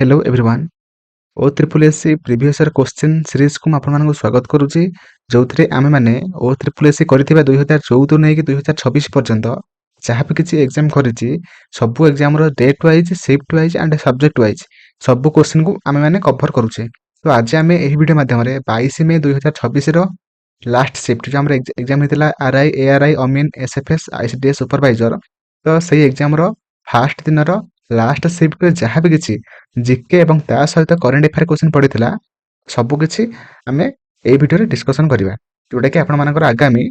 Hello everyone O triple S previous year question series को आपको स्वागत करुच्ची जो थे आम मैंने ओ ट्रिपल एस कर 2014 नहीं कि 2026 पर्यंत जहाँ भी किसी एग्जाम करी सबू exam date wise shift wise and subject wise सब क्वेश्चन को आम मैंने कभर करुचे। तो आज आम यही वीडियो मध्यम 22 मई 2026 लास्ट शिफ्ट जो आम एग्जाम होता आरआई एआरआई अमीन एसएफएस आईसीडीएस सुपरवाइजर तो सही एग्जाम फास्ट दिन लास्ट शिफ्ट जहाँ भी किसी जिके एवं ता सहित करेन्ट अफेयर क्वेश्चन पड़ीला सबकिछि आमे एई भिडियो डिस्कशन करबा जोटा कि आपण मानकर आगामी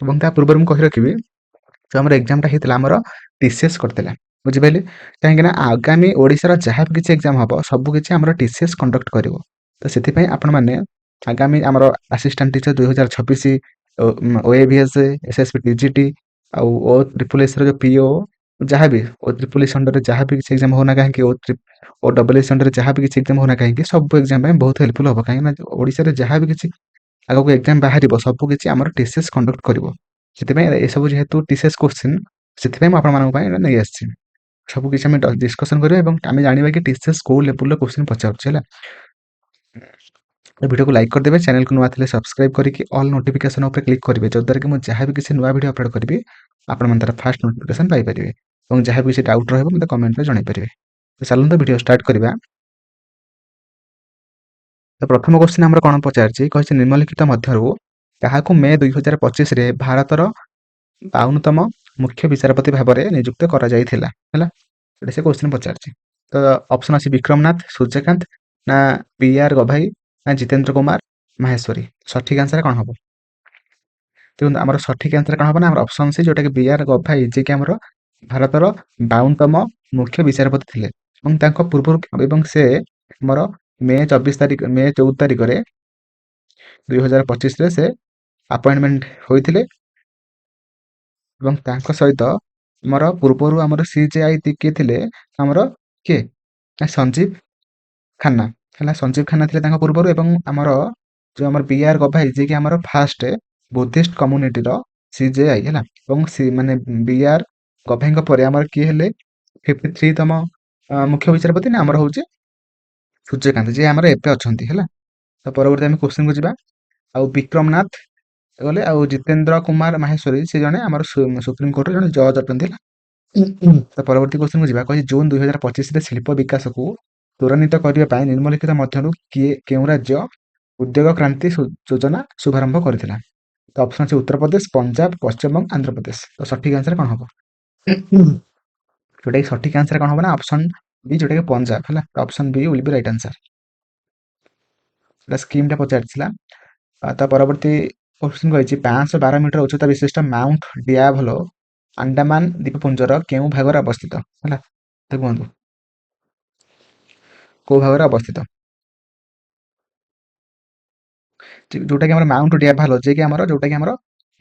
एवं ता पूर्व मु कहि रखिबि जो हमर एग्जाम ता हेतला हमर टीसीएस करतेला बुझि पाइले काहे कि ना आगामी ओडिसा रा जहाँ भी किछि एग्जाम हबो सबकिछि हमर टीसीएस कंडक्ट करिवो। तो सेति पई आपण माने आगामी हमर assistant teacher 2026 OAVS SSP TGT आ ओ ट्रिपल एस रो जो पीओ जहाँ भी ओ ट्रिपल एस अंडर जहाँ भी किछि एग्जाम होना काहे कि ओ डबल एस अंडर जहाँ भी किछि एग्जाम होना काहे कि सब एग्जाम में बहुत हेल्पफुल हो काहे ना ओडिसा रे जहाँ भी किछि आगो एग्जाम बाहरिबो सब किछि हमर टीसीएस कंडक्ट करिवो। सेति पई ए सब जेहेतु टीसीएस क्वेश्चन सेति पई म आपण मानक पई नै आछि सब किछि हम डिस्कशन करियो एवं आमे जानिबा कि टीसीएस को लेवल रो क्वेश्चन पचाउछ हैला। वीडियो को लाइक कर देबे चैनल को नुआ थिले सब्सक्राइब करिकि ऑल नोटिफिकेशन ऊपर क्लिक करिवे जदर कि म जहाँ भी किछि नुआ वीडियो अपलोड करबी आपण मन तार फास्ट नोटिफिकेशन पाई परिबे एवं जहाँ भी किछि डाउट रहबो मते कमेंट रे जणाई परिबे। तो चलନ୍ତୁ वीडियो स्टार्ट करिबा। तो प्रथम क्वेश्चन हमर कोन पचारछि कहछि निम्नलिखित मध्यरु काहाकु मे 2025 रे भारतर 52तम मुख्य विचारपति भाबरे नियुक्त करा जायथिला हैला एटा से क्वेश्चन पचारछि। तो ऑप्शन अछि विक्रमनाथ सूर्यकांत ना पीआर गभाई ना जितेंद्र कुमार माहेश्वरी सठिक आंसर कोन हबो देखो हमर सठिक आंसर कोन हबो ना हमर ऑप्शन सी जोटा कि बीआर गभाई जे कि हमर भारतर 52तम मुख्य विचारपति थिले एवं तांको पूर्व एवं से हमर मे 14 तारिख रे 2025 रे से अपॉइंटमेंट होइथिले एवं तांको सहित हमर पूर्वरु हमर सीजेआई के थिले हमर के संजीव खन्ना हैला संजीव खन्ना थिले तांको पूर्वरु एवं हमर जो हमर बीआर गभाई जे कि हमर फास्ट बुद्धिस्ट कम्युनिटी रो सीजेआई हैला एवं सी माने बीआर गभाई को परे हमर के हेले 53 तम मुख्य विचारपति ना हमर होउचे सूर्यकांत जे हमर एपे अछंती हैला। तो परवर्ती हम क्वेश्चन को जिबा आ विक्रमनाथ गले आ जितेंद्र कुमार माहेश्वरी से जने हमर सुप्रीम कोर्ट रे जने जज अटंती हैला। तो परवर्ती क्वेश्चन को जिबा कहि जून 2025 रे शिल्प विकास को त्वरान्वित करिया पय निम्नलिखित मध्यरु केउ राज्य उद्योग क्रांति योजना शुभारंभ करथिला। तो ऑप्शन अछि उत्तर प्रदेश पंजाब पश्चिम बंग आंध्र प्रदेश। तो सठिक आंसर कोन हबो जोटा कि सठिक आंसर कोन हबो ना ऑप्शन बी जोटा कि पंजाब हैला। Option B will be right answer scheme टा पचारथिला। ता परवर्ती क्वेश्चन कहिछि 512 मीटर उच्चता विशिष्ट माउंट डियाभलो अंडमान द्वीपपुंजर केउ भागरे अवस्थित हैला। देखंतु को भागरे अवस्थित जोटा कि हमर माउंट डियाभलो जे कि हमर जोटा कि हमर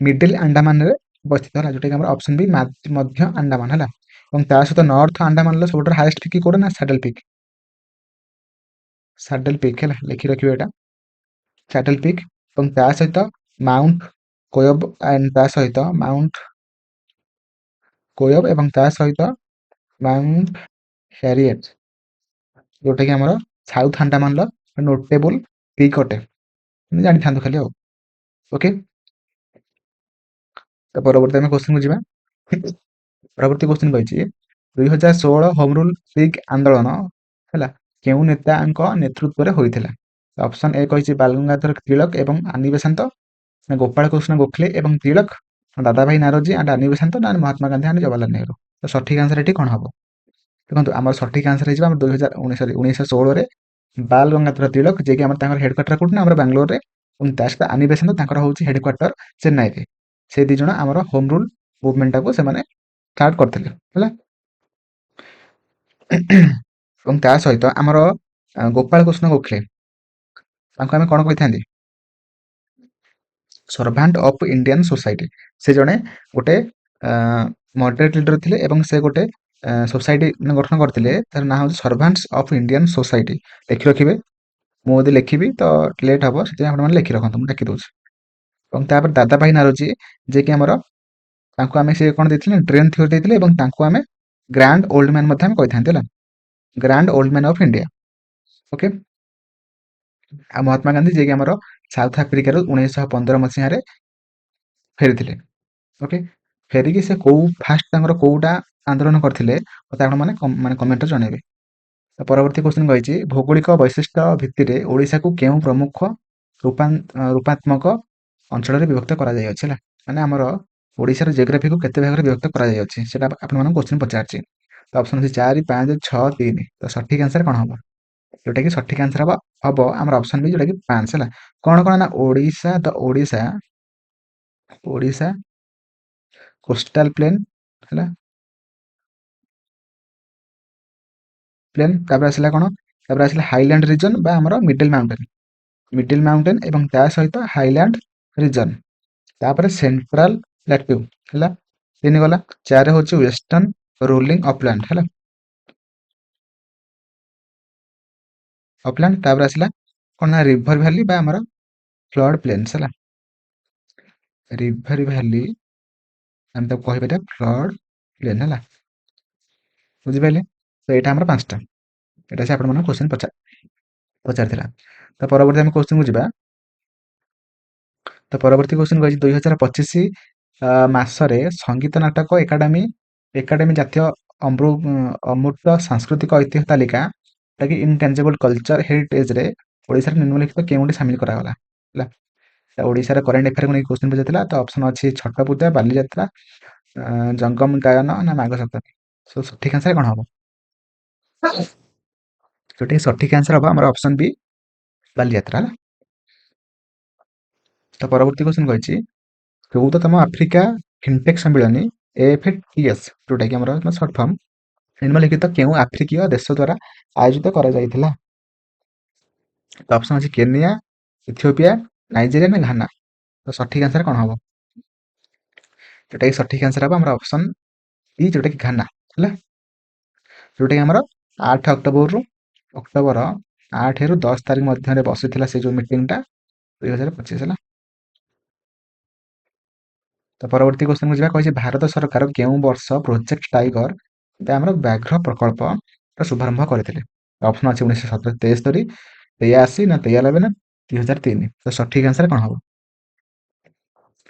मिडिल अंडमान रे अवस्थित हैला जोटा कि हमर ऑप्शन बी मध्य अंडमान हैला एवं ता सहित नॉर्थ अंडमान लो सबटर हाईएस्ट पीक कोड ना सैडल पीक हैला लिखि रखिबे एटा सैडल पीक एवं ता सहित माउंट कोयब एंड ता सहित माउंट कोयब एवं ता सहित माउंट हैरियट जोटा कि हमर साउथ अंडमान लो नोटेबल पीक अटे जानि थांदु खाली ओके। तो परवर्ती हम क्वेश्चन को जिबा परवर्ती क्वेश्चन कहिछि 2016 होम रूल लीग आंदोलन हैला केउ नेताଙ୍କ नेतृत्व रे होइथिला। ऑप्शन ए कहिछि बाल गंगाधर तिलक एवं आनी बेसांत ना गोपाल कृष्ण गोखले एवं तिलक दादा भाई नारोजी एंड आनी बेसांत ना महात्मा गांधी एंड जवाहरलाल नेहरू। तो सठिक आंसर एठी कोन हबो देखंतु हमर सठिक आंसर हे जिबा 1916 रे बाल गंगाधर तिलक जे कि हमर तांकर हेडक्वार्टर कोड ना हमर बेंगलोर रे उन तास्ता आनी बेसांत तांकर होउछि हेडक्वार्टर चेन्नई रे से दी जण हमर होम रूल मूवमेंट को से माने स्टार्ट करथिले हैला। एवं ता सहित हमर गोपाल कृष्ण गोखले तांको हम कोन कहिथांदी सर्भांट ऑफ इंडियन सोसाइटी से जणे गोटे मॉडरेट लीडर थिले एवं से गोटे सोसाइटी गठन करथिले तार नाम होछि सर्भांट्स ऑफ इंडियन सोसाइटी लिखि रखिबे मो यदि लिखिबी तो लेट हबो सेति आपण माने लिखि रखंतु मु लिखि दोछ एवं तापर दादा भाई नारोजी जे कि हमर तांको हमें से कोन देथिले ट्रेन थ्योरी देथिले एवं तांको हमें ग्रैंड ओल्ड मैन मध्ये हम कहिथांते ला grand old man of India okay. ଆଉ ମହାତ୍ମା ଗାନ୍ଧୀ ଯିଏକି ଆମର ସାଉଥ ଆଫ୍ରିକାରୁ 1915 ମସିହାରେ ଫେରିଥିଲେ। ଓକେ। ଫେରିକି ସେ କୋଉ ଫାଷ୍ଟ ତାଙ୍କର କୋଉଟା ଆନ୍ଦୋଳନ କରିଥିଲେ ମତେ ଆପଣମାନେ ମାନେ କମେଣ୍ଟରେ ଜଣେଇବେ। ତ ପରବର୍ତ୍ତୀ କ୍ୱେଶ୍ଚିନ୍ କହିଛି ଭୌଗୋଳିକ ବୈଶିଷ୍ଟ୍ୟ ଭିତ୍ତିରେ ଓଡ଼ିଶାକୁ କେଉଁ ପ୍ରମୁଖ ରୂପାତ୍ମକ ଅଞ୍ଚଳରେ ବିଭକ୍ତ କରାଯାଇଅଛି ହେଲା। ମାନେ ଆମର ଓଡ଼ିଶାର ଜିଓଗ୍ରାଫିକୁ କେତେ ଭାଗରେ ବିଭକ୍ତ କରାଯାଇଅଛି ସେଟା ଆପଣମାନଙ୍କୁ କ୍ୱେଶ୍ଚିନ୍ ପଚାରିଛି। ତ ଅପସନ୍ ଅଛି 4, 5, 6, 3। ତ ସଠିକ୍ ଆନ୍ସର କ'ଣ ହବ? ଯୋଉଟାକି ସଠିକ୍ ଆନ୍ସର ହବ ଆମର ଅପସନ୍ ବି ଯୋଉଟାକି 5 ହେଲା। କ'ଣ କ'ଣ ନା ଓଡ଼ିଶା କୋଷ୍ଟାଲ ପ୍ଲେନ୍ ହେଲା, ପ୍ଲେନ୍। ତାପରେ ଆସିଲା କ'ଣ? ତାପରେ ଆସିଲା ହାଇଲ୍ୟାଣ୍ଡ ରିଜନ୍ ବା ଆମର ମିଡିଲ୍ ମାଉଣ୍ଟେନ୍ ଏବଂ ତା ସହିତ ହାଇଲ୍ୟାଣ୍ଡ ରିଜନ୍। ତାପରେ ସେଣ୍ଟ୍ରାଲ ପ୍ଲାଟ୍ୟୁ ହେଲା, 3 ଗଲା। 4 ହଉଛି ୱେଷ୍ଟର୍ଣ୍ଣ ରୋଲିଂ ଅପଲ୍ୟାଣ୍ଡ ହେଲା, ଅପଲ୍ୟାଣ୍ଡ। ତାପରେ ଆସିଲା କ'ଣ ନା ରିଭର ଭ୍ୟାଲି ବା ଆମର ଫ୍ଲଡ୍ ପ୍ଲେନ୍ସ ହେଲା, ରିଭର ଭ୍ୟାଲି ଆମେ ତାକୁ କହିପାରିବା ଫ୍ଲଡ୍ ପ୍ଲେନ୍ ହେଲା, ବୁଝିପାରିଲେ? ତ ଏଇଟା ଆମର 5ଟା। ଏଇଟା ସେ ଆପଣମାନଙ୍କୁ କ୍ୱେଶ୍ଚିନ୍ ପଚାରିଥିଲା। ତ ପରବର୍ତ୍ତୀ ଆମେ କ୍ୱେଶ୍ଚିନ୍କୁ ଯିବା। ତ ପରବର୍ତ୍ତୀ କ୍ୱେଶ୍ଚିନ୍ କହିଛି 2025 ମାସରେ ସଙ୍ଗୀତ ନାଟକ ଏକାଡେମୀ ଜାତୀୟ ଅମୂର୍ତ୍ତ ସାଂସ୍କୃତିକ ଐତିହ୍ୟ ତାଲିକା ଯାହାକି ଇନଟାଞ୍ଜିବଲ୍ କଲଚର ହେରିଟେଜରେ ଓଡ଼ିଶାର ନିମ୍ନଲିଖିତ କେଉଁଠି ସାମିଲ କରାଗଲା ହେଲା। ଓଡ଼ିଶାର କରେଣ୍ଟ ଆଫେୟାରକୁ ନେଇ କ୍ୱେଶ୍ଚିନ୍ ପଚାରିଥିଲା। ତ ଅପସନ୍ ଅଛି ଛଟ ପୂଜା, ବାଲିଯାତ୍ରା, ଜଙ୍ଗମ ଗାୟନ ନା ମାଘ ସପ୍ତମୀ। ସଠିକ୍ ଆନ୍ସର କ'ଣ ହବ? ଯୋଉଟାକି ସଠିକ୍ ଆନ୍ସର ହବ ଆମର ଅପସନ୍ ବି ବାଲିଯାତ୍ରା ହେଲା। ତ ପରବର୍ତ୍ତୀ କ୍ୱେଶ୍ଚିନ୍ କହିଛି 14ତମ ଆଫ୍ରିକା ଫିନଟେକ୍ ସମ୍ମିଳନୀ AFTS ଯୋଉଟାକି ଆମର ସର୍ଟ ଫର୍ମ ନିମ୍ନଲିଖିତ କେଉଁ ଆଫ୍ରିକୀୟ ଦେଶ ଦ୍ୱାରା ଆୟୋଜିତ କରାଯାଇଥିଲା? ତ ଅପସନ୍ ଅଛି କେନିଆ, ଇଥିଓପିଆ, ନାଇଜେରିଆ ନା ଘାନା। ତ ସଠିକ୍ ଆନ୍ସର କ'ଣ ହବ? ଯୋଉଟାକି ସଠିକ୍ ଆନ୍ସର ହବ ଆମର ଅପସନ୍ ଇ ଯୋଉଟାକି ଘାନା ହେଲା, ଯୋଉଟାକି ଆମର 8 ଅକ୍ଟୋବର 8ରୁ 10 ତାରିଖ ମଧ୍ୟରେ ବସିଥିଲା ସେ ଯୋଉ ମିଟିଂଟା 2025 ହେଲା। ତ ପରବର୍ତ୍ତୀ କ୍ୱେଶ୍ଚିନ୍କୁ ଯିବା। କହିଛି ଭାରତ ସରକାର କେଉଁ ବର୍ଷ ପ୍ରୋଜେକ୍ଟ ଟାଇଗର ବା ଆମର ବ୍ୟାଘ୍ର ପ୍ରକଳ୍ପର ଶୁଭାରମ୍ଭ କରିଥିଲେ? ଅପସନ୍ ଅଛି 1973, 83 ନା 93 ନା 2003। ତ ସଠିକ୍ ଆନ୍ସର କ'ଣ ହବ?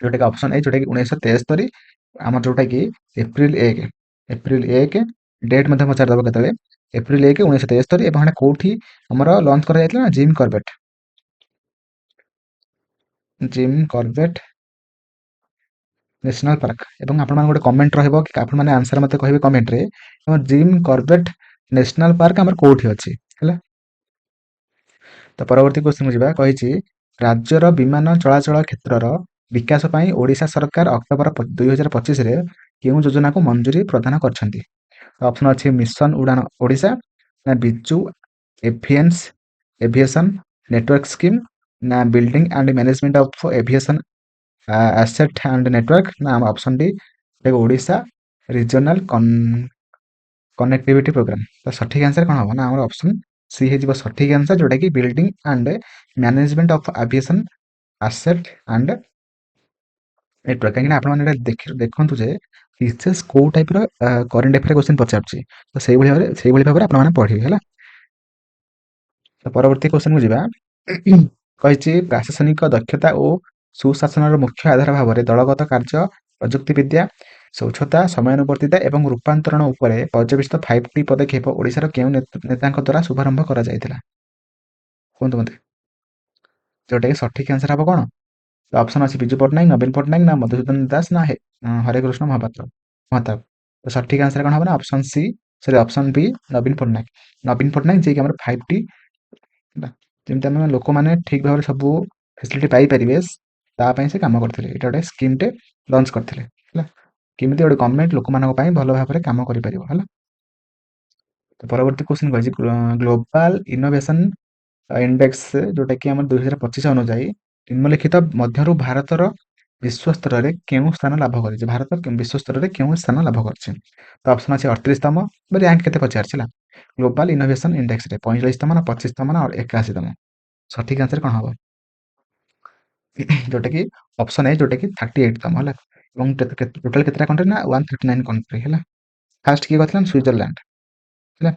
ଯୋଉଟାକି ଅପସନ୍ ଏ ଯୋଉଟାକି 1973 ଆମର ଯୋଉଟାକି ଏପ୍ରିଲ 1 ଡେଟ୍ ମଧ୍ୟ ପଚାରିଦବ କେତେବେଳେ। ଏପ୍ରିଲ 1, 1973 ଏବଂ ଏଟା କୋଉଠି ଆମର ଲଞ୍ଚ କରାଯାଇଥିଲା ନା ଜିମ୍ କର୍ବେଟ୍ ନ୍ୟାସନାଲ ପାର୍କ। ଏବଂ ଆପଣମାନେ ଗୋଟେ କମେଣ୍ଟ ରହିବ କି ଆପଣମାନେ ଆନ୍ସର ମତେ କହିବେ କମେଣ୍ଟରେ ଜିମ୍ କର୍ବେଟ୍ ନ୍ୟାସନାଲ ପାର୍କ ଆମର କୋଉଠି ଅଛି ହେଲା। ତ ପରବର୍ତ୍ତୀ କ୍ୱେଶ୍ଚିନ୍କୁ ଯିବା। କହିଛି ରାଜ୍ୟର ବିମାନ ଚଳାଚଳ କ୍ଷେତ୍ରର ବିକାଶ ପାଇଁ ଓଡ଼ିଶା ସରକାର ଅକ୍ଟୋବର 2025ରେ କେଉଁ ଯୋଜନାକୁ ମଞ୍ଜୁରୀ ପ୍ରଦାନ କରିଛନ୍ତି? ଅପସନ୍ ଅଛି ମିଶନ ଉଡ଼ାଣ ଓଡ଼ିଶା ନା ବିଜୁ ଏଭିଏସନ୍ ନେଟୱାର୍କ ସ୍କିମ୍ ନା building and management of aviation asset and network ନା option D Odisha regional connectivity programme. ତ ସଠିକ୍ ଆନ୍ସର କ'ଣ ହବ ନା ଆମର ଅପସନ୍ ସି ହେଇଯିବ ସଠିକ୍ ଆନ୍ସର, ଯୋଉଟାକି building and management of aviation asset and network. କାହିଁକିନା ଆପଣମାନେ ଏଇଟା ଦେଖନ୍ତୁ ଯେ ବିଶେଷ କୋଉ ଟାଇପ୍ର କରେଣ୍ଟ ଆଫେୟାର କ୍ୱେଶ୍ଚିନ୍ ପଚାରୁଛି, ତ ସେଇଭଳି ଭାବରେ ଆପଣମାନେ ପଢ଼ିବେ ହେଲା। ତ ପରବର୍ତ୍ତୀ କ୍ୱେଶ୍ଚିନ୍କୁ ଯିବା। କହିଛି ପ୍ରଶାସନିକ ଦକ୍ଷତା ଓ ସୁଶାସନର ମୁଖ୍ୟ ଆଧାର ଭାବରେ ଦଳଗତ କାର୍ଯ୍ୟ, ପ୍ରଯୁକ୍ତିବିଦ୍ୟା, ସ୍ୱଚ୍ଛତା, ସମୟାନୁବର୍ତ୍ତିତା ଏବଂ ରୂପାନ୍ତରଣ ଉପରେ ପର୍ଯ୍ୟବେସିତ 5ଟି ପଦକ୍ଷେପ ଓଡ଼ିଶାର କେଉଁ ନେତାଙ୍କ ଦ୍ୱାରା ଶୁଭାରମ୍ଭ କରାଯାଇଥିଲା? କୁହନ୍ତୁ ମତେ। ଯୋଉଟାକି ସଠିକ୍ ଆନ୍ସର ହବ କ'ଣ? ଅପସନ୍ ଅଛି ବିଜୁ ପଟ୍ଟନାୟକ, ନବୀନ ପଟ୍ଟନାୟକ ନା ମଧୁସୂଦନ ଦାସ ନା ହରେକୃଷ୍ଣ ମହତାବ। ତ ସଠିକ୍ ଆନ୍ସର କ'ଣ ହବ ନା ଅପସନ୍ ସି ଅପସନ୍ ବି ନବୀନ ପଟ୍ଟନାୟକ ଯିଏକି ଆମର 5ଟି ଯେମିତି ଆମେ ଲୋକମାନେ ଠିକ୍ ଭାବରେ ସବୁ ଫେସିଲିଟି ପାଇପାରିବେ ତା ପାଇଁ ସେ କାମ କରିଥିଲେ। ଏଇଟା ଗୋଟେ ସ୍କିମ୍ଟେ ଲଞ୍ଚ କରିଥିଲେ ହେଲା, କେମିତି ଗୋଟେ ଗଭର୍ଣ୍ଣମେଣ୍ଟ ଲୋକମାନଙ୍କ ପାଇଁ ଭଲ ଭାବରେ କାମ କରିପାରିବ ହେଲା। ତ ପରବର୍ତ୍ତୀ କ୍ୱେଶ୍ଚିନ୍ କହିଛି ଗ୍ଲୋବାଲ ଇନୋଭେସନ୍ ଇଣ୍ଡେକ୍ସ ଯୋଉଟାକି ଆମର 2025 ଅନୁଯାୟୀ ନିମ୍ନଲିଖିତ ମଧ୍ୟରୁ ଭାରତର ବିଶ୍ୱସ୍ତରରେ କେଉଁ ସ୍ଥାନ ଲାଭ କରିଛି? ଭାରତ ବିଶ୍ୱସ୍ତରରେ କେଉଁ ସ୍ଥାନ ଲାଭ କରିଛି? ତ ଅପସନ୍ ଅଛି 38ତମ, ର୍ୟାଙ୍କ କେତେ ପଚାରିଛି ହେଲା। ଗ୍ଲୋବାଲ ଇନୋଭେସନ୍ ଇଣ୍ଡେକ୍ସରେ 45ତମ ନା 25ତମ ନା 81ତମ। ସଠିକ୍ ଆନ୍ସର କ'ଣ ହବ? ଯୋଉଟାକି ଅପସନ୍ ଏ ଯୋଉଟାକି 38ତମ ହେଲା। ଏବଂ ଟୋଟାଲ କେତେଟା କଣ୍ଟ୍ରି ନା 139 କଣ୍ଟ୍ରି ହେଲା। ଫାଷ୍ଟ କିଏ କରିଥିଲା? ସୁଇଜରଲ୍ୟାଣ୍ଡ ହେଲା,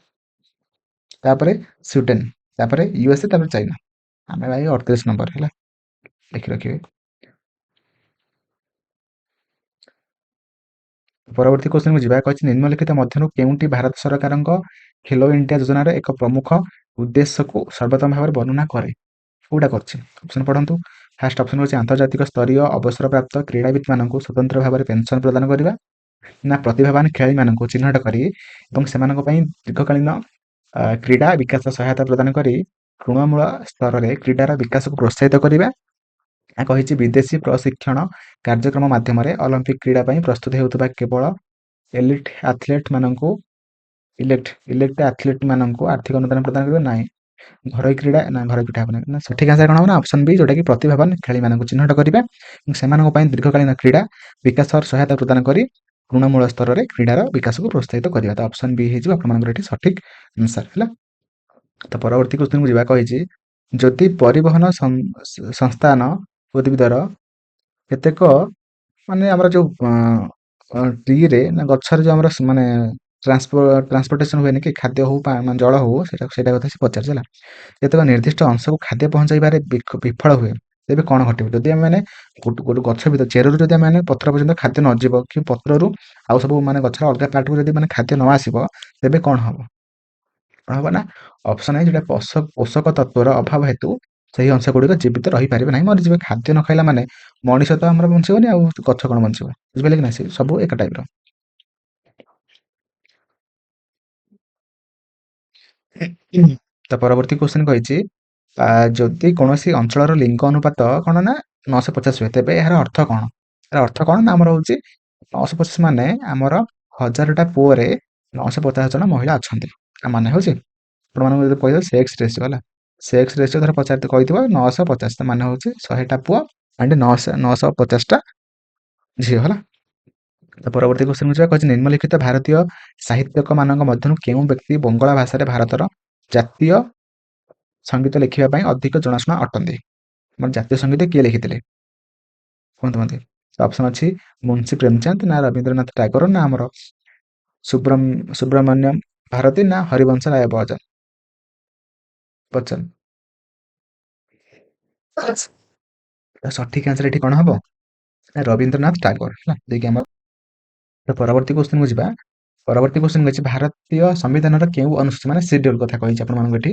ତାପରେ ସ୍ୱିଡେନ, ତାପରେ ୟୁଏସଏ, ତାପରେ ଚାଇନା। ଆମେ ଭାଇ 38 ନମ୍ବର ହେଲା, ଲେଖି ରଖିବେ। ପରବର୍ତ୍ତୀ କ୍ୱେଶ୍ଚନକୁ ଯିବା। କହିଛି ନିମ୍ନଲିଖିତ ମଧ୍ୟରୁ କେଉଁଟି ଭାରତ ସରକାରଙ୍କ ଖେଲୋ ଇଣ୍ଡିଆ ଯୋଜନାର ଏକ ପ୍ରମୁଖ ଉଦ୍ଦେଶ୍ୟକୁ ସର୍ବୋତ୍ତମ ଭାବରେ ବର୍ଣ୍ଣନା କରେ? କୋଉଟା କରିଛି? ଅପସନ ପଢନ୍ତୁ। ଫାଷ୍ଟ ଅପସନ ହେଉଛି ଆନ୍ତର୍ଜାତିକ ସ୍ତରୀୟ ଅବସରପ୍ରାପ୍ତ କ୍ରୀଡ଼ାବିତ ମାନଙ୍କୁ ସ୍ୱତନ୍ତ୍ର ଭାବରେ ପେନସନ ପ୍ରଦାନ କରିବା, ନା ପ୍ରତିଭାବାନ ଖେଳାଳିମାନଙ୍କୁ ଚିହ୍ନଟ କରି ଏବଂ ସେମାନଙ୍କ ପାଇଁ ଦୀର୍ଘକାଳୀନ କ୍ରୀଡ଼ା ବିକାଶ ସହାୟତା ପ୍ରଦାନ କରି ତୃଣମୂଳ ସ୍ତରରେ କ୍ରୀଡ଼ାର ବିକାଶକୁ ପ୍ରୋତ୍ସାହିତ କରିବା, ନା କହିଛି ବିଦେଶୀ ପ୍ରଶିକ୍ଷଣ କାର୍ଯ୍ୟକ୍ରମ ମାଧ୍ୟମରେ ଅଲିମ୍ପିକ କ୍ରୀଡ଼ା ପାଇଁ ପ୍ରସ୍ତୁତ ହେଉଥିବା କେବଳ ଏଲିଟ୍ ଆଥଲେଟ୍ ମାନଙ୍କୁ ଇଲେକ୍ଟ ଆଥଲେଟ୍ ମାନଙ୍କୁ ଆର୍ଥିକ ଅନୁଦାନ ପ୍ରଦାନ କରିବା? ନାହିଁ। ଘରୋଇ କ୍ରୀଡ଼ା, ନା ଘରୋଇ କ୍ରୀଡ଼ା ହେବନି, ନା ସଠିକ ଆନ୍ସର କ'ଣ ହବ ନା ଅପସନ ବି, ଯୋଉଟାକି ପ୍ରତିଭାବାନ ଖେଳାଳିମାନଙ୍କୁ ଚିହ୍ନଟ କରିବା ଏବଂ ସେମାନଙ୍କ ପାଇଁ ଦୀର୍ଘକାଳୀନ କ୍ରୀଡ଼ା ବିକାଶର ସହାୟତା ପ୍ରଦାନ କରି ତୃଣମୂଳ ସ୍ତରରେ କ୍ରୀଡ଼ାର ବିକାଶକୁ ପ୍ରୋତ୍ସାହିତ କରିବା। ତ ଅପସନ ବି ହେଇଯିବ ଆପଣମାନଙ୍କର ଏଠି ସଠିକ ଆନ୍ସର ହେଲା। ତ ପରବର୍ତ୍ତୀ କ୍ୱେଶ୍ଚନକୁ ଯିବା। କହିଛି ଯଦି ପରିବହନ ସଂସ୍ଥାନ ଉଦ୍ଭିଦର କେତେକ ମାନେ ଆମର ଯୋଉ ଟ୍ରିରେ ନା ଗଛରେ ଯୋଉ ଆମର ମାନେ ଟ୍ରାନ୍ସପୋର୍ଟେସନ ହୁଏନି କି, ଖାଦ୍ୟ ହଉ ମାନେ ଜଳ ହଉ, ସେଇଟା କଥା ସେ ପଚାରିଛି ହେଲା। ଯେତେବେଳେ ନିର୍ଦ୍ଦିଷ୍ଟ ଅଂଶକୁ ଖାଦ୍ୟ ପହଞ୍ଚାଇବାରେ ବିଫଳ ହୁଏ ତେବେ କ'ଣ ଘଟିବ? ଯଦି ଆମେ ମାନେ ଗୋଟେ ଗଛ ଭିତରେ ଚେରରୁ ଯଦି ଆମେ ପତ୍ର ପର୍ଯ୍ୟନ୍ତ ଖାଦ୍ୟ ନ ଯିବ, କି ପତ୍ରରୁ ଆଉ ସବୁ ମାନେ ଗଛର ଅଲଗା ପାର୍ଟକୁ ଯଦି ମାନେ ଖାଦ୍ୟ ନ ଆସିବ, ତେବେ କ'ଣ ହବ? କ'ଣ ହବ ନା ଅପସନ ଏ, ଯୋଉଟା ପୋଷକ ତତ୍ଵର ଅଭାବ ହେତୁ ସେହି ଅଂଶ ଗୁଡ଼ିକ ଜୀବିତ ରହିପାରିବେ ନାହିଁ, ମରିଯିବେ। ଖାଦ୍ୟ ନ ଖାଇଲା ମାନେ ମଣିଷ ତ ଆମର ବଞ୍ଚିବନି, ଆଉ ଗଛ କ'ଣ ବଞ୍ଚିବ? ବୁଝିପାରିଲେ କି ନା? ସେ ସବୁ ଏକା ଟାଇପର। ତ ପରବର୍ତ୍ତୀ କ୍ୱେଶ୍ଚନ କହିଛି ଯଦି କୌଣସି ଅଞ୍ଚଳର ଲିଙ୍ଗ ଅନୁପାତ କ'ଣ ନା 950 ହୁଏ, ତେବେ ଏହାର ଅର୍ଥ କ'ଣ? ଏହାର ଅର୍ଥ କ'ଣ ନା ଆମର ହଉଛି 950 ମାନେ ଆମର 1000ଟା ପୁଅରେ 950 ଜଣ ମହିଳା ଅଛନ୍ତି। ମାନେ ହଉଛି ଆପଣମାନଙ୍କୁ ଯଦି କହିବ ସେକ୍ସ ରେସିଓ ହେଲା, ସେକ୍ସ ରେସିଓ ଧର କହିଥିବ 950, ମାନେ ହଉଛି 100ଟା ପୁଅ ଆଣ୍ଡ 950ଟା ଝିଅ ହେଲା। ତ ପରବର୍ତ୍ତୀ କ୍ୱେଶ୍ଚନକୁ ଯିବା। କହିଛି ନିମ୍ନଲିଖିତ ଭାରତୀୟ ସାହିତ୍ୟକ ମାନଙ୍କ ମଧ୍ୟରୁ କେଉଁ ବ୍ୟକ୍ତି ବଙ୍ଗଳା ଭାଷାରେ ଭାରତର ଜାତୀୟ ସଙ୍ଗୀତ ଲେଖିବା ପାଇଁ ଅଧିକ ଜଣାଶୁଣା ଅଟନ୍ତି? ଆମର ଜାତୀୟ ସଙ୍ଗୀତ କିଏ ଲେଖିଥିଲେ କୁହନ୍ତୁ ମତେ? ଅପସନ ଅଛି ମୁନ୍ସି ପ୍ରେମଚାନ୍ଦ, ନା ରବୀନ୍ଦ୍ରନାଥ ଟାଗୋର, ନା ଆମର ସୁବ୍ରମଣ୍ୟମ ଭାରତୀ, ନା ହରିବଂଶ ରାୟ ବଚ୍ଚନ। ସଠିକ ଆନ୍ସର ଏଠି କ'ଣ ହବ? ରବୀନ୍ଦ୍ରନାଥ ଟାଗୋର ହେଲା, ଯିଏକି ଆମର। ପରବର୍ତ୍ତୀ କ୍ୱେଶ୍ଚନକୁ ଯିବା। ପରବର୍ତ୍ତୀ କ୍ୱେଶ୍ଚନ ଅଛି ଭାରତୀୟ ସମ୍ବିଧାନର କେଉଁ ଅନୁସୂଚୀ, ମାନେ ସିଡ୍ୟୁଲ କଥା କହିଛି ଆପଣମାନଙ୍କୁ ଏଠି,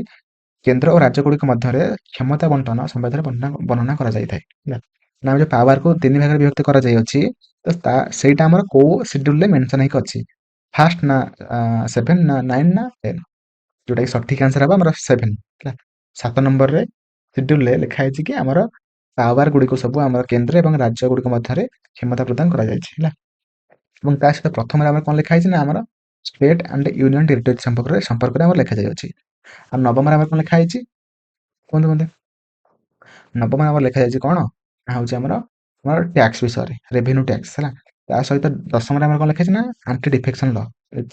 କେନ୍ଦ୍ର ଓ ରାଜ୍ୟ ଗୁଡ଼ିକ ମଧ୍ୟରେ କ୍ଷମତା ବଣ୍ଟନ ସମ୍ବନ୍ଧରେ ବର୍ଣ୍ଣନା କରାଯାଇଥାଏ ହେଲା। ନା ଯୋଉ ପାୱାରକୁ 3 ଭାଗରେ ବିଭକ୍ତ କରାଯାଇଅଛି, ତ ସେଇଟା ଆମର କୋଉ ସିଡ୍ୟୁଲରେ ମେନସନ ହେଇକି ଅଛି? ଫାଷ୍ଟ ନା 7, ନା 9, ନା 10? ଯୋଉଟା କି ସଠିକ ଆନ୍ସର ହବ ଆମର 7 ହେଲା। 7 ନମ୍ବରରେ ସିଡ୍ୟୁଲରେ ଲେଖା ହେଇଛି କି ଆମର ପାୱାର ଗୁଡ଼ିକୁ ସବୁ ଆମର କେନ୍ଦ୍ର ଏବଂ ରାଜ୍ୟ ଗୁଡ଼ିକ ମଧ୍ୟରେ କ୍ଷମତା ପ୍ରଦାନ କରାଯାଇଛି ହେଲା। ଏବଂ ତା ସହିତ ପ୍ରଥମରେ ଆମର କ'ଣ ଲେଖା ହେଇଛି ନା ଆମର ଷ୍ଟେଟ୍ ଆଣ୍ଡ ୟୁନିୟନ ଟେରିଟୋରୀ ସମ୍ପର୍କରେ ଆମର ଲେଖାଯାଇଅଛି। ଆଉ ନବମରେ ଆମର କ'ଣ ଲେଖା ହେଇଛି କୁହନ୍ତୁ ମତେ? ନବମରେ ଆମର ଲେଖାଯାଇଛି କ'ଣ ନା ହଉଛି ଆମର ଟ୍ୟାକ୍ସ ବିଷୟରେ, ରେଭିନ୍ୟୁ ଟ୍ୟାକ୍ସ ହେଲା। ତା ସହିତ ଦଶମରେ ଆମର କ'ଣ ଲେଖାଯାଇଛି ନା ଆଣ୍ଟି ଡିଫେକ୍ସନ ଲ।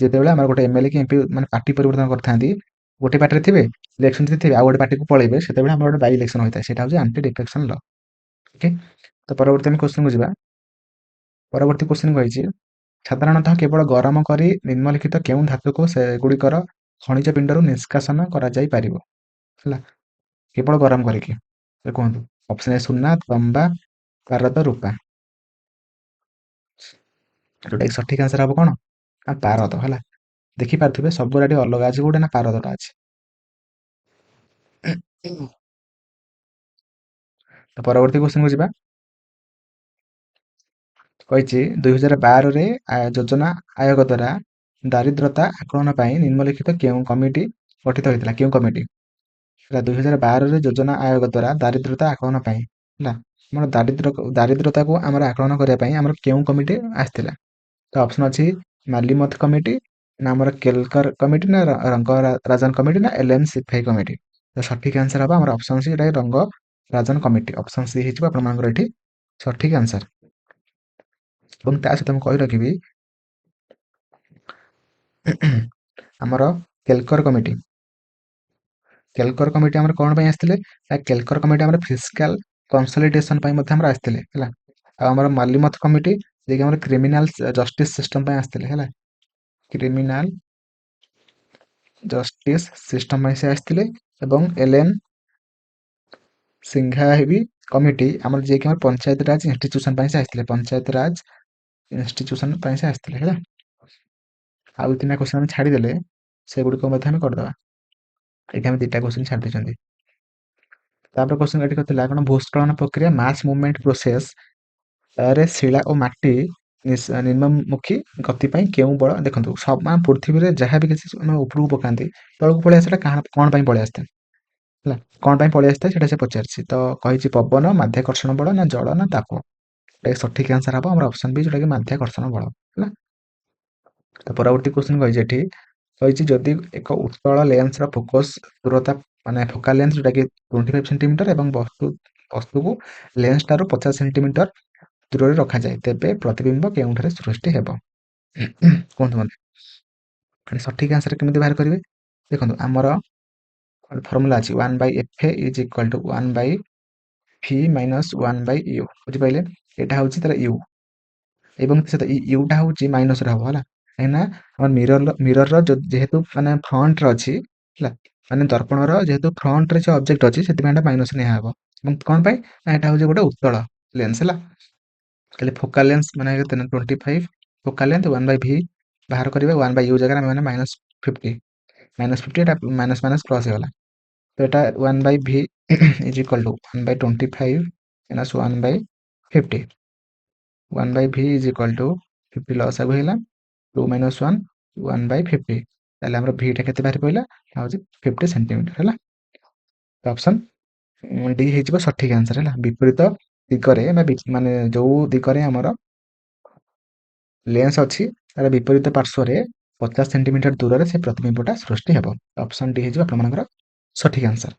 ଯେତେବେଳେ ଆମର ଗୋଟେ ଏମଏଲଏ କି ଏମପି ମାନେ ପାର୍ଟି ପରିବର୍ତ୍ତନ କରିଥାନ୍ତି, ଗୋଟେ ପାର୍ଟିରେ ଥିବେ, ଇଲେକ୍ସନ ଥିବେ, ଆଉ ଗୋଟେ ପାର୍ଟିକୁ ପଳେଇବେ, ସେତେବେଳେ ଆମର ଗୋଟେ ବାଇ ଇଲେକ୍ସନ ହୋଇଥାଏ, ସେଟା ହଉଛି ଆଣ୍ଟି ଡିଫେକ୍ସନ ଲ। ଓକେ, ତ ପରବର୍ତ୍ତୀ ଆମେ କ୍ୱେଶ୍ଚନକୁ ଯିବା। ପରବର୍ତ୍ତୀ କ୍ୱେଶ୍ଚନ କହିଛି ସାଧାରଣତଃ କେବଳ ଗରମ କରି ନିମ୍ନଲିଖିତ କେଉଁ ଧାତୁକୁ ସେଗୁଡ଼ିକର ଖଣିଜ ପିଣ୍ଡରୁ ନିଷ୍କାସନ କରାଯାଇପାରିବ ହେଲା, କେବଳ ଗରମ କରିକି? କୁହନ୍ତୁ। ଅପସନ ଏ ସୁନା, ତମ୍ବା, ପାରଦ, ରୂପା। ଯୋଉଟା କି ସଠିକ ଆନ୍ସର ହବ କ'ଣ ନା ପାରଦ ହେଲା। ଦେଖିପାରୁଥିବେ ସବୁଗୁଡ଼ା ଟିକେ ଅଲଗା ଅଛି, ଗୋଟେ ନା ପାରଦଟା ଅଛି। ତ ପରବର୍ତ୍ତୀ କ୍ୱେଶ୍ଚନକୁ ଯିବା। କହିଛି 2012ରେ ଯୋଜନା ଆୟୋଗ ଦ୍ୱାରା ଦାରିଦ୍ରତା ଆକଳନ ପାଇଁ ନିମ୍ନଲିଖିତ କେଉଁ କମିଟି ଗଠିତ ହୋଇଥିଲା? କେଉଁ କମିଟି ହେଲା? 2012ରେ ଯୋଜନା ଆୟୋଗ ଦ୍ୱାରା ଦାରିଦ୍ରତା ଆକଳନ ପାଇଁ ହେଲା, ଆମର ଦାରିଦ୍ରତାକୁ ଆମର ଆକଳନ କରିବା ପାଇଁ ଆମର କେଉଁ କମିଟି ଆସିଥିଲା? ତ ଅପସନ ଅଛି ମାଲିମଥ କମିଟି, ନା ଆମର କେଲକର କମିଟି, ନା ରଙ୍ଗ ରାଜନ କମିଟି, ନା ଏଲଏନ ସିଫାଇ କମିଟି? ତ ସଠିକ ଆନ୍ସର ହବ ଆମର ଅପସନ ସି, ଏଟା ରଙ୍ଗ ରାଜନ କମିଟି। ଅପସନ ସି ହେଇଯିବ ଆପଣମାନଙ୍କର ଏଠି ସଠିକ ଆନ୍ସର। ଏବଂ ତା ସହିତ ମୁଁ କହି ରଖିବି ଆମର କେଲକର କମିଟି ଆମର କ'ଣ ପାଇଁ ଆସିଥିଲେ? କେଲକର କମିଟି ଆମର ଫିସ୍କାଲ କନସଲିଡେସନ ପାଇଁ ମଧ୍ୟ ଆମର ଆସିଥିଲେ ହେଲା। ଆଉ ଆମର ମାଲିମଥ କମିଟି ଯିଏକି ଆମର କ୍ରିମିନାଲ ଜଷ୍ଟିସ ସିଷ୍ଟମ ପାଇଁ ଆସିଥିଲେ ହେଲା। କ୍ରିମିନାଲ ଜଷ୍ଟିସ ସିଷ୍ଟମ ପାଇଁ ସେ ଆସିଥିଲେ। ଏବଂ ଏଲ୍ଏନ୍ ସିଂଘାଭି କମିଟି ଆମର ଯିଏକି ଆମର ପଞ୍ଚାୟତ ରାଜ ଇନଷ୍ଟିଚ୍ୟୁସନ ପାଇଁ ସେ ଆସିଥିଲେ, ପଞ୍ଚାୟତ ରାଜ ଇନଷ୍ଟିଚ୍ୟୁସନ ପାଇଁ ସେ ଆସିଥିଲେ ହେଲା। ଆଉ 3ଟା କ୍ୱେଶ୍ଚନ ଆମେ ଛାଡ଼ିଦେଲେ ସେଗୁଡ଼ିକ ମଧ୍ୟ ଆମେ କରିଦେବା। ଏଠି ଆମେ 2ଟା କ୍ୱେଶ୍ଚନ ଛାଡ଼ି ଦେଇଛନ୍ତି। ତାପରେ କ୍ୱେଶ୍ଚନ ଏଠି ଥିଲା କ'ଣ, ଭୂସ୍ଖଳନ ପ୍ରକ୍ରିୟା ମାସ୍ ମୁଭମେଣ୍ଟ ପ୍ରୋସେସ ରେ ଶିଳା ଓ ମାଟି ନିମ୍ନମୁଖୀ ଗତି ପାଇଁ କେଉଁ ବଳ, ଦେଖନ୍ତୁ ପୃଥିବୀରେ ଯାହା ବି କିଛି ଆମେ ଉପରକୁ ପକାନ୍ତି ତଳକୁ ପଳେଇ ଆସିଲା, କ'ଣ ପାଇଁ ପଳେଇ ଆସିଥାଏ ହେଲା, କ'ଣ ପାଇଁ ପଳେଇ ଆସିଥାଏ ସେଟା ସେ ପଚାରିଛି। ତ କହିଛି ପବନ, ମାଧ୍ୟାକର୍ଷଣ ବଳ, ନା ଜଳ, ନା ତାପ। ସଠିକ ଆନ୍ସର ହବ ଆମର ଅପସନ ବି, ଯୋଉଟା କି ମାଧ୍ୟାକର୍ଷଣ ବଳ ହେଲା। ତ ପରବର୍ତ୍ତୀ କ୍ୱେଶ୍ଚନ କହିଛି ଏଠି, କହିଛି ଯଦି ଏକ ଉତ୍କଳ ଲେନ୍ସର ଫୋକସ ଦୂରତା ମାନେ ଫୋକାଲ ଲେନ୍ଥ ଯୋଉଟାକି 25 ସେଣ୍ଟିମିଟର ଏବଂ ବସ୍ତୁକୁ ଲେନ୍ସ ଠାରୁ 50 ସେଣ୍ଟିମିଟର ଦୂରରେ ରଖାଯାଏ, ତେବେ ପ୍ରତିବିମ୍ବ କେଉଁଠାରେ ସୃଷ୍ଟି ହେବ? କୁହନ୍ତୁ ମତେ। ସଠିକ ଆନ୍ସର କେମିତି ବାହାର କରିବେ? ଦେଖନ୍ତୁ ଆମର ଫର୍ମୁଲା ଅଛି 1/FA is equal to 1/V minus 1/U, ବୁଝିପାରିଲେ? ଏଇଟା ହଉଛି ତାର U ଏବଂ ୟୁଟା ହଉଛି ମାଇନସରେ ହବ ହେଲା, କାହିଁକିନା ଆମର ମିରର ଯେହେତୁ ମାନେ ଫ୍ରଣ୍ଟରେ ଅଛି ହେଲା, ମାନେ ଦର୍ପଣର ଯେହେତୁ ଫ୍ରଣ୍ଟରେ ସେ ଅବଜେକ୍ଟ ଅଛି, ସେଥିପାଇଁ ଏଟା ମାଇନସ ନିଆହବ। ଏବଂ କ'ଣ ପାଇଁ ନା ଏଟା ହଉଛି ଗୋଟେ ଉତ୍ତଳ ଲେନ୍ସ ହେଲା। ତାହେଲେ ଫୋକାଲ ଲେନ୍ସ ମାନେ 25 ଫୋକାଲ ଲେନ୍ଥ 1/V ବାହାର କରିବା, 1/U ଜାଗାରେ ଆମେ ମାନେ -50 ଏଟା ମାଇନସ୍ ମାଇନସ୍ ପ୍ଲସ୍ ହେଇଗଲା। ତ ଏଟା 1/V is equal to 1/25 minus 1/50, 1/V is equal to 50 loss ଆଗୁ ହେଇଗଲା 2 - 1 1/50। ତାହେଲେ ଆମର ଭିଟା କେତେ ବାହାରି ପଡ଼ିଲା, ହଉଛି 50 ସେଣ୍ଟିମିଟର ହେଲା। ଅପସନ ଡି ହେଇଯିବ ସଠିକ ଆନ୍ସର ହେଲା। ବିପରୀତ ଦିଗରେ ମାନେ ଯୋଉ ଦିଗରେ ଆମର ଲେନ୍ସ ଅଛି ତାର ବିପରୀତ ପାର୍ଶ୍ୱରେ 50 ସେଣ୍ଟିମିଟର ଦୂରରେ ସେ ପ୍ରତିବିମ୍ବଟା ସୃଷ୍ଟି ହେବ। ଅପସନ ଡି ହେଇଯିବ ଆପଣମାନଙ୍କର ସଠିକ ଆନ୍ସର।